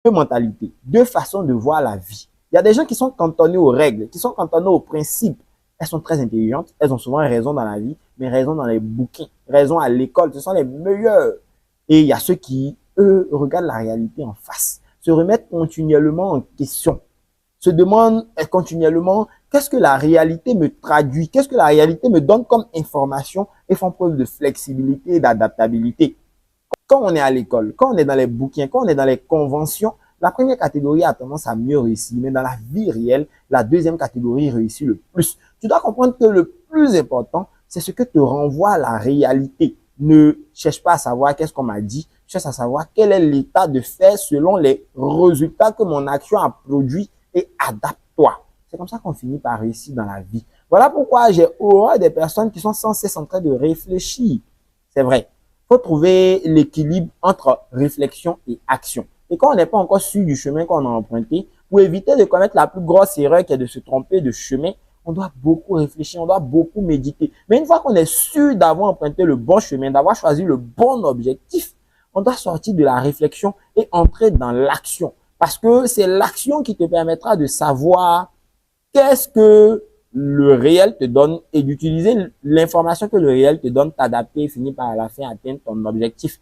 deux mentalités, deux façons de voir la vie. Il y a des gens qui sont cantonnés aux règles, qui sont cantonnés aux principes. Elles sont très intelligentes, elles ont souvent raison dans la vie, mais raison dans les bouquins, raison à l'école, ce sont les meilleurs. Et il y a ceux qui, eux, regardent la réalité en face, se remettent continuellement en question, se demandent continuellement qu'est-ce que la réalité me traduit, qu'est-ce que la réalité me donne comme information et font preuve de flexibilité et d'adaptabilité. Quand on est à l'école, quand on est dans les bouquins, quand on est dans les conventions, la première catégorie a tendance à mieux réussir, mais dans la vie réelle, la deuxième catégorie réussit le plus. Tu dois comprendre que le plus important, c'est ce que te renvoie la réalité. Ne cherche pas à savoir qu'est-ce qu'on m'a dit, cherche à savoir quel est l'état de fait selon les résultats que mon action a produit et adapte-toi. C'est comme ça qu'on finit par réussir dans la vie. Voilà pourquoi j'ai horreur des personnes qui sont sans cesse en train de réfléchir. C'est vrai. Il faut trouver l'équilibre entre réflexion et action. Et quand on n'est pas encore sûr du chemin qu'on a emprunté, pour éviter de commettre la plus grosse erreur qui est de se tromper de chemin, on doit beaucoup réfléchir, on doit beaucoup méditer. Mais une fois qu'on est sûr d'avoir emprunté le bon chemin, d'avoir choisi le bon objectif, on doit sortir de la réflexion et entrer dans l'action. Parce que c'est l'action qui te permettra de savoir qu'est-ce que le réel te donne et d'utiliser l'information que le réel te donne, t'adapter et finir par à la fin atteindre ton objectif.